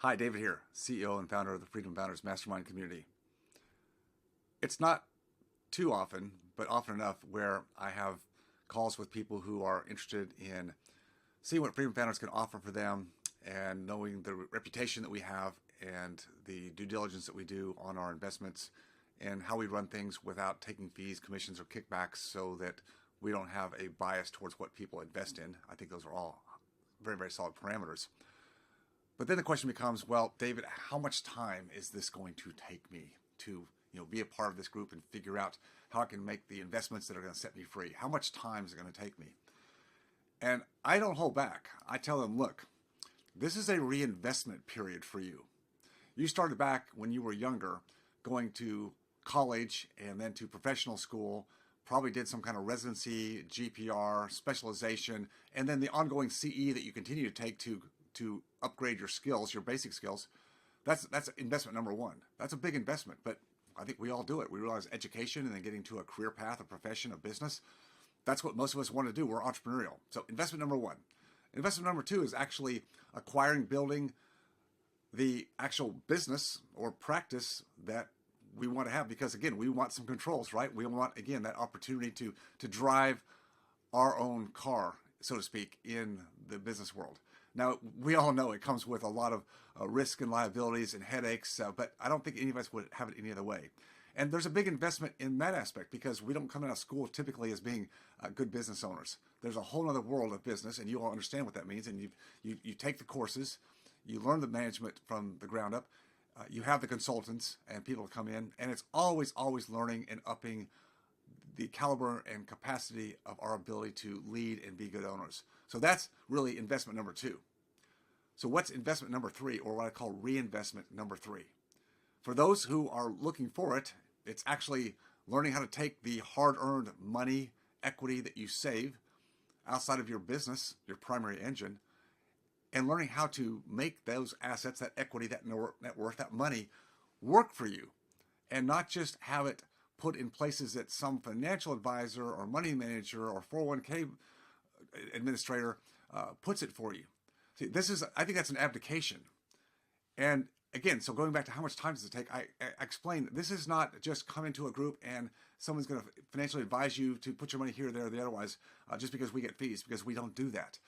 Hi, David here, CEO and founder of the Freedom Founders Mastermind community. It's not too often, but often enough, where I have calls with people who are interested in seeing what Freedom Founders can offer for them and knowing the reputation that we have and the due diligence that we do on our investments and how we run things without taking fees, commissions, or kickbacks so that we don't have a bias towards what people invest in. I think those are all very, very solid parameters. But then the question becomes, well, David, how much time is this going to take me to be a part of this group and figure out how I can make the investments that are going to set me free? How much time is it going to take me? And I don't hold back. I tell them, look, this is a reinvestment period for you. You started back when you were younger, going to college and then to professional school, probably did some kind of residency, GPR, specialization, and then the ongoing CE that you continue to take to upgrade your skills, your basic skills. That's investment number one. That's a big investment, but I think we all do it. We realize education and then getting to a career path, a profession, a business. That's what most of us want to do. We're entrepreneurial. So investment number one. Investment number two is actually acquiring, building the actual business or practice that we want to have, because again, we want some controls, right? We want, again, that opportunity to drive our own car, so to speak, in the business world. Now, we all know it comes with a lot of risk and liabilities and headaches, but I don't think any of us would have it any other way. And there's a big investment in that aspect because we don't come out of school typically as being good business owners. There's a whole other world of business, and you all understand what that means. And you take the courses, you learn the management from the ground up, you have the consultants and people come in, and it's always learning and upping the caliber and capacity of our ability to lead and be good owners. So that's really investment number two. So what's investment number three, or what I call reinvestment number three? For those who are looking for it, it's actually learning how to take the hard-earned money, equity that you save outside of your business, your primary engine, and learning how to make those assets, that equity, that net worth, that money work for you, and not just have it put in places that some financial advisor or money manager or 401k administrator puts it for you. See, I think that's an abdication. And again, so going back to how much time does it take, I explained this is not just come into a group and someone's going to financially advise you to put your money here, there, or the otherwise, just because we get fees, because we don't do that.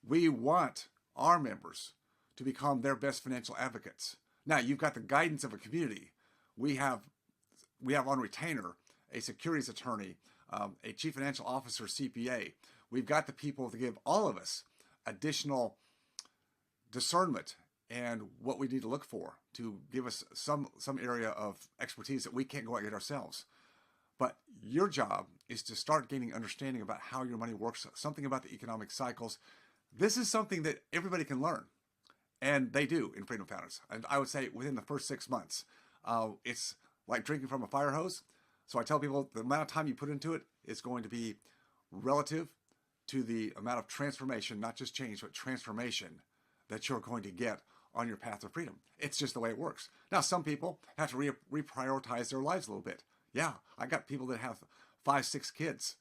We want our members to become their best financial advocates. Now, you've got the guidance of a community. We have on retainer a securities attorney, a chief financial officer, CPA. We've got the people to give all of us additional discernment and what we need to look for to give us some area of expertise that we can't go out and get ourselves. But your job is to start gaining understanding about how your money works, something about the economic cycles. This is something that everybody can learn, and they do in Freedom Founders. And I would say within the first 6 months, it's like drinking from a fire hose. So I tell people the amount of time you put into it is going to be relative to the amount of transformation, not just change, but transformation that you're going to get on your path to freedom. It's just the way it works. Now, some people have to reprioritize their lives a little bit. Yeah, I got people that have 5, 6 kids,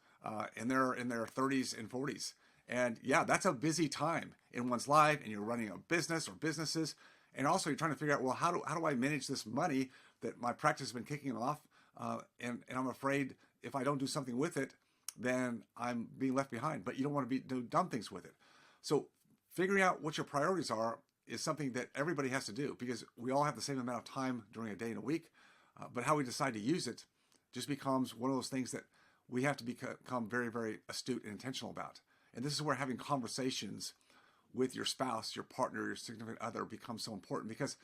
and they're in their 30s and 40s. And yeah, that's a busy time in one's life, and you're running a business or businesses. And also you're trying to figure out, well, how do I manage this money that my practice has been kicking off? And I'm afraid if I don't do something with it, then I'm being left behind. But you don't want to do dumb things with it. So figuring out what your priorities are is something that everybody has to do, because we all have the same amount of time during a day and a week. But how we decide to use it just becomes one of those things that we have to become very, very astute and intentional about. And this is where having conversations with your spouse, your partner, your significant other becomes so important, because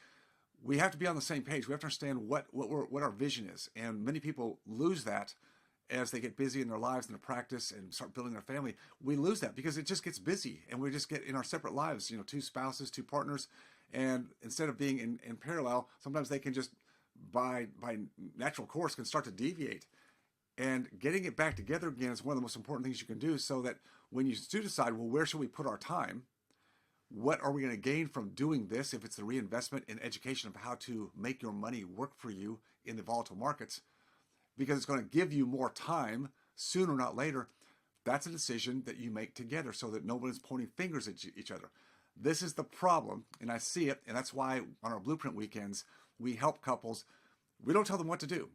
we have to be on the same page. We have to understand what our vision is. And many people lose that as they get busy in their lives and their practice and start building their family. We lose that because it just gets busy, and we just get in our separate lives, 2 spouses, 2 partners. And instead of being in parallel, sometimes they can just, by natural course, can start to deviate. And getting it back together again is one of the most important things you can do, so that when you do decide, well, where should we put our time? What are we going to gain from doing this? If it's the reinvestment in education of how to make your money work for you in the volatile markets, because it's going to give you more time sooner or not later. That's a decision that you make together, so that no one is pointing fingers at each other. This is the problem, and I see it, and that's why on our Blueprint weekends, we help couples. We don't tell them what to do.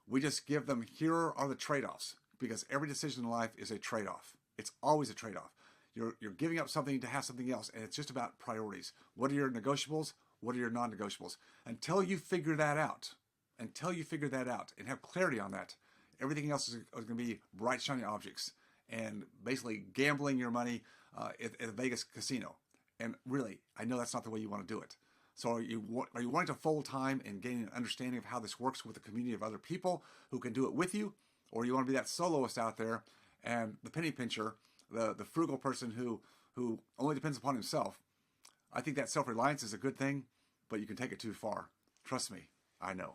We just give them, here are the trade-offs, because every decision in life is a trade-off. It's always a trade-off. You're giving up something to have something else, and it's just about priorities. What are your negotiables? What are your non-negotiables? Until you figure that out, and have clarity on that, everything else is going to be bright, shiny objects and basically gambling your money at a Vegas casino. And really, I know that's not the way you want to do it. So are you wanting to full time and gain an understanding of how this works with a community of other people who can do it with you? Or you want to be that soloist out there and the penny pincher, the frugal person who only depends upon himself? I think that self-reliance is a good thing, but you can take it too far. Trust me, I know.